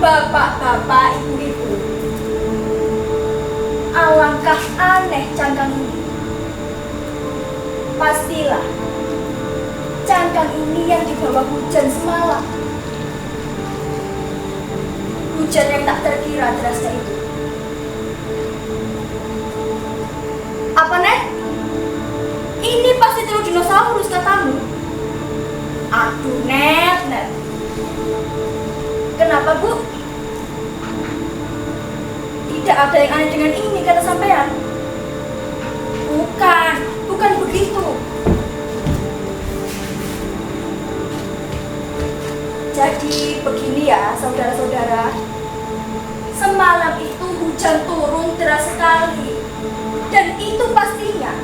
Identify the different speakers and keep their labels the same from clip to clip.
Speaker 1: Bapak-bapak, ibu-ibu, alangkah aneh cangkang ini. Pastilah cangkang ini yang dibawa hujan semalam. Hujan yang tak terkira derasnya itu. Apa, Nek? Ini pasti telur dinosaurus katamu. Aduh, Net. Kenapa, Bu? Tidak ada yang aneh dengan ini, kata sampean. Bukan begitu. Jadi begini ya, saudara-saudara. Semalam itu hujan turun deras sekali. Dan itu pastinya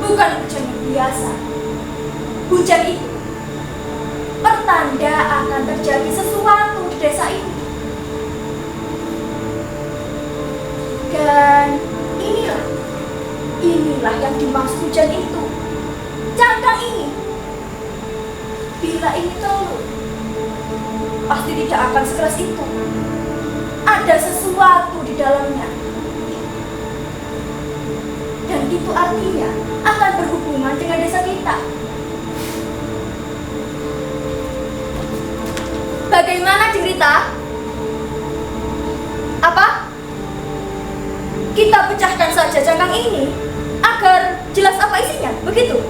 Speaker 1: bukan hujan yang biasa. Hujan itu pertanda akan terjadi sesuatu di desa ini. Dan inilah yang dimaksud hujan itu. Cangkang ini, bila ini telur, pasti tidak akan sekeras itu. Ada sesuatu di dalamnya. Dan itu artinya akan berhubungan dengan desa kita. Bagaimana, Cingrita? Apa? Kita pecahkan saja cangkang ini agar jelas apa isinya, begitu?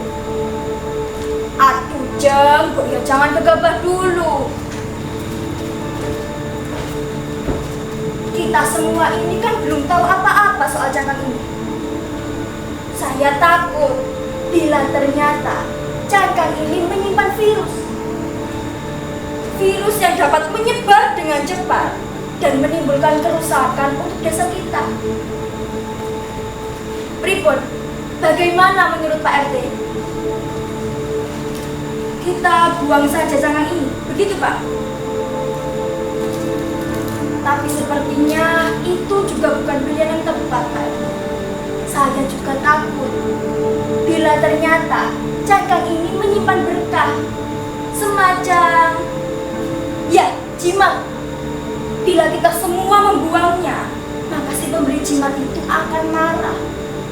Speaker 1: Aduh, Jeng, ya jangan gegabah dulu. Kita semua ini kan belum tahu apa-apa soal cangkang ini. Saya takut bila ternyata cangkang ini menyimpan virus. Virus yang dapat menyebar dengan cepat dan menimbulkan kerusakan untuk desa kita. Pripun, bagaimana menurut Pak RT? Kita buang saja cangkang ini, begitu Pak? Tapi sepertinya itu juga bukan pilihan yang tepat, Pak RT. Saya juga takut bila ternyata cangkang ini menyimpan berkah, semacam jimat. Bila kita semua membuangnya, maka si pemberi jimat itu akan marah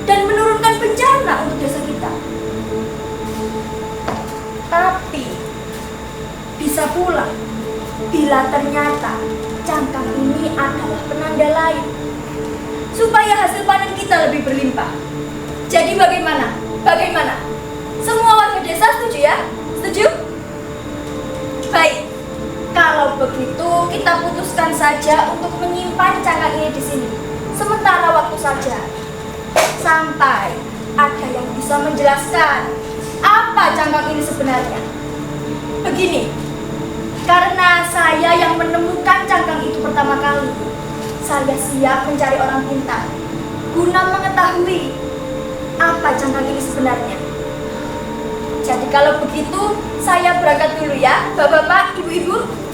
Speaker 1: dan menurunkan bencana untuk desa kita. Tapi bisa pula bila ternyata cangkang ini adalah penanda lain, supaya hasil panen kita lebih berlimpah. Jadi bagaimana? Bagaimana? Semua warga desa setuju ya? Setuju? Baik. Kalau begitu kita putuskan saja untuk menyimpan cangkang ini di sini. Sementara waktu saja. Sampai ada yang bisa menjelaskan apa cangkang ini sebenarnya. Begini, karena saya yang menemukan cangkang itu pertama kali, saya siap mencari orang pintar guna mengetahui apa cangkang ini sebenarnya. Jadi kalau begitu, saya berangkat dulu ya, bapak-bapak, ibu-ibu.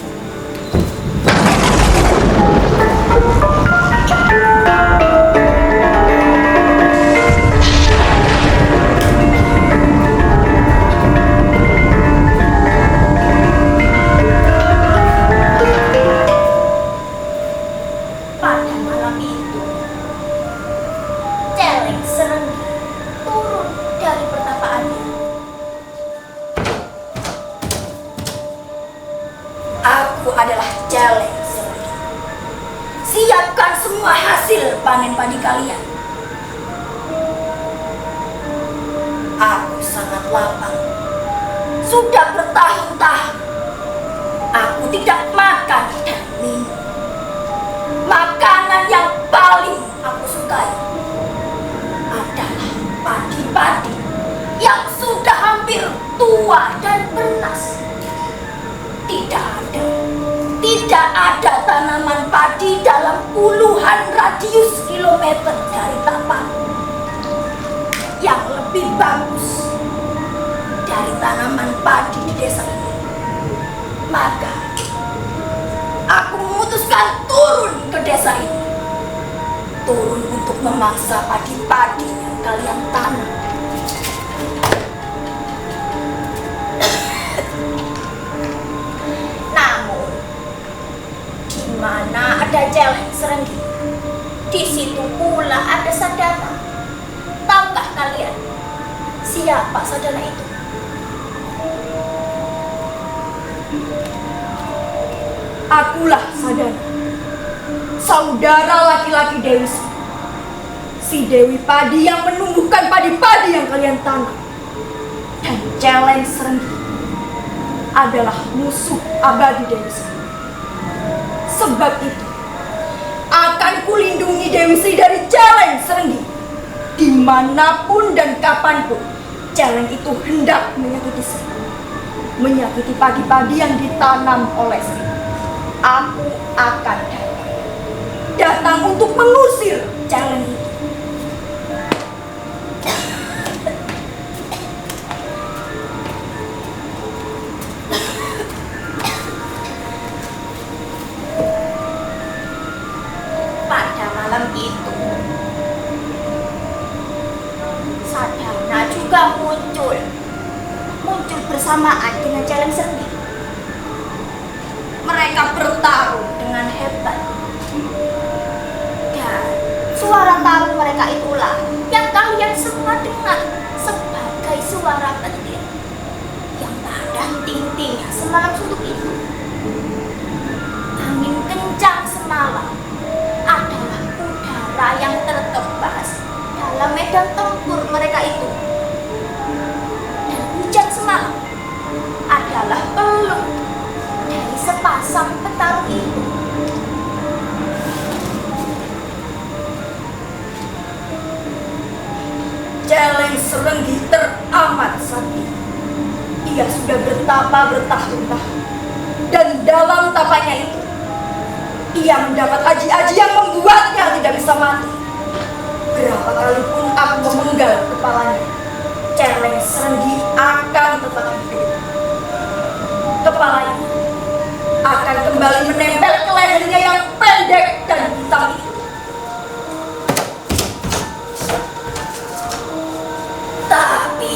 Speaker 1: Pada malam itu, Celeng Serenggi turun dari pertapaannya. Aku adalah Celeng Serenggi. Siapkan semua hasil panen padi kalian. Aku sangat lapar. Sudah bertahun-tahun aku tidak makan dan minum. Makanan yang paling aku sukai adalah padi-padi yang sudah hampir tua dan bernas. Tidak ada tanaman padi dalam puluhan radius kilometer dari tapak yang lebih bagus dari tanaman padi di desa ini. Maka aku memutuskan turun ke desa ini. Turun untuk memangsa padi-padi yang kalian tanam. Namun, di mana ada Celeng Serenggi, di situ pula ada Sadana. Tahukah kalian siapa Sadana itu? Akulah Sadana, saudara laki-laki Dewi Sri. Si Dewi Padi yang menumbuhkan padi-padi yang kalian tanam. Dan Celeng Serenggi adalah musuh abadi Dewi Sri. Sebab itu, akan kulindungi Dewi Sri dari Celeng Serenggi. Dimanapun dan kapanpun Celeng itu hendak menyakiti Sri, menyakiti padi-padi yang ditanam oleh Sri, aku akan datang untuk mengusir Celeng itu. Pada malam itu, Sadana juga muncul bersamaan dengan Celeng Serenggi. Mereka bertarung dengan hebat. Dan suara tarung mereka itulah yang kalian semua dengar sebagai suara petir yang tak ada henti-hentinya semalam suntuk itu. Angin kencang semalam adalah udara yang terkebas dalam medan tempur mereka itu. Dan hujan semalam adalah peluk dari sepasang petarung itu. Celeng Serenggi teramat sakti. Ia sudah bertapa bertahun-tahun, dan dalam tapanya itu ia mendapat aji-aji yang membuatnya tidak bisa mati. Berapa kali pun aku memenggal kepalanya, Celeng Serenggi akan tetap hidup. Kepalanya akan kembali menempel ke lehernya yang pendek dan hitam itu. Tapi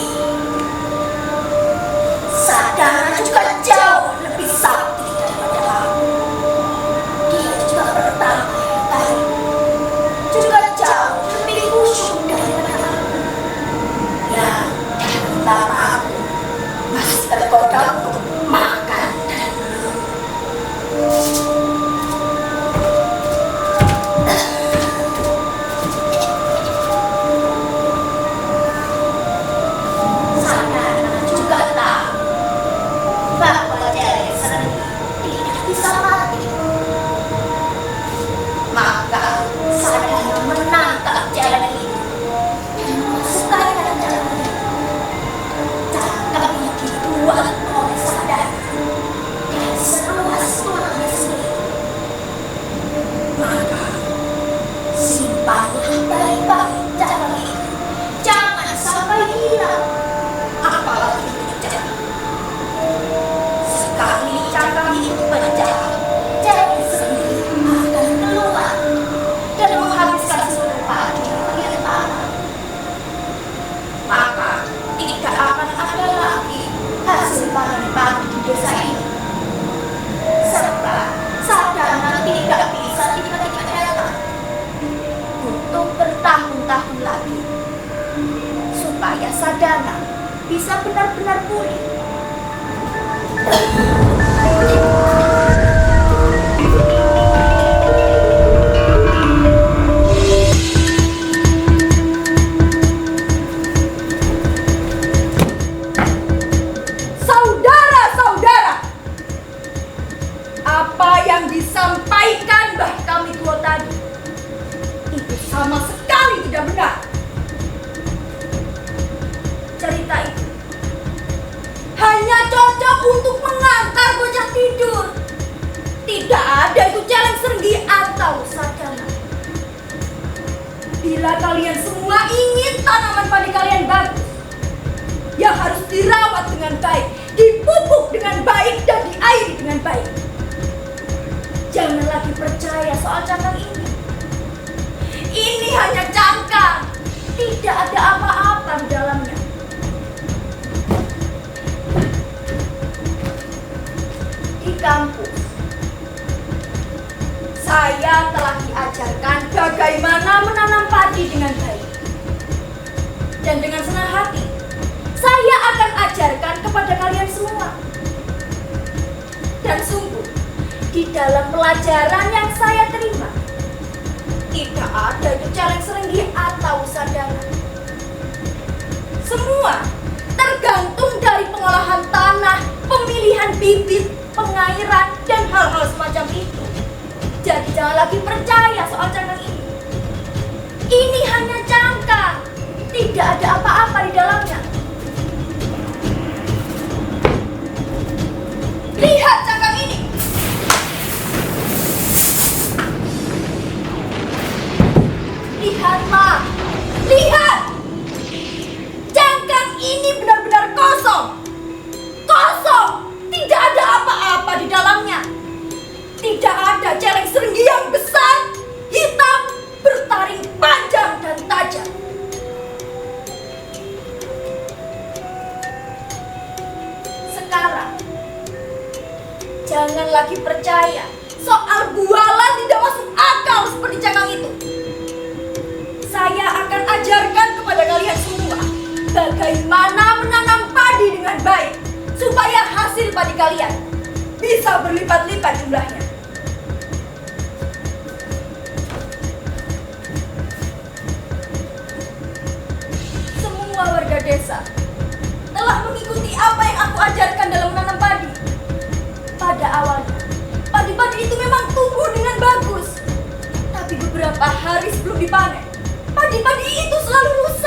Speaker 1: Sadana juga jauh lebih sakti daripada aku. Dia juga bertahun-tahun, juga jauh lebih khusyuk daripada aku. Ya, dalam aku masih tergoda untuk makan dan minum. Sadana bisa benar-benar pulih.
Speaker 2: Saudara-saudara, apa yang disampaikan Mbah Kami Tua tadi itu sama sekali tidak benar.
Speaker 1: Cerita itu
Speaker 2: Hanya cocok untuk mengantar bocah tidur. Tidak ada itu celeng serenggi atau sadana. Bila kalian semua ingin tanaman padi kalian bagus, ya harus dirawat dengan baik, dipupuk dengan baik, dan diairi dengan baik.
Speaker 1: jangan lagi percaya soal cangkang ini.
Speaker 2: Ini hanya cangkang.
Speaker 1: Tidak ada apa-apa di dalamnya. Di kampus,
Speaker 2: Saya telah diajarkan bagaimana menanam padi dengan baik.
Speaker 1: dan dengan senang hati, saya akan ajarkan kepada kalian semua. Dan sungguh, di dalam pelajaran yang saya terima, tidak ada itu celeng serenggi atau sadana.
Speaker 2: Semua tergantung dari pengolahan tanah, pemilihan bibit, pengairan, dan hal-hal semacam itu.
Speaker 1: Jadi jangan lagi percaya soal cangkang ini. Ini hanya cangkang, tidak ada apa-apa di dalamnya.
Speaker 2: Lihat cangkang ini. Lihatlah. Lihat. Cangkang ini benar-benar kosong. Kosong. Tidak ada apa-apa di dalamnya. Tidak ada celeng serenggi yang besar, hitam, bertaring panjang dan tajam.
Speaker 1: Sekarang, jangan lagi percaya
Speaker 2: Soal bualan tidak masuk akal seperti cangkang itu. Saya akan ajarkan kepada kalian semua bagaimana menanam padi dengan baik supaya hasil padi kalian bisa berlipat-lipat jumlahnya. Semua warga desa telah mengikuti apa yang aku ajarkan dalam menanam padi. Pada awalnya, padi-padi itu memang tumbuh dengan bagus. Tapi beberapa hari sebelum dipanen, padi-padi itu selalu rusak.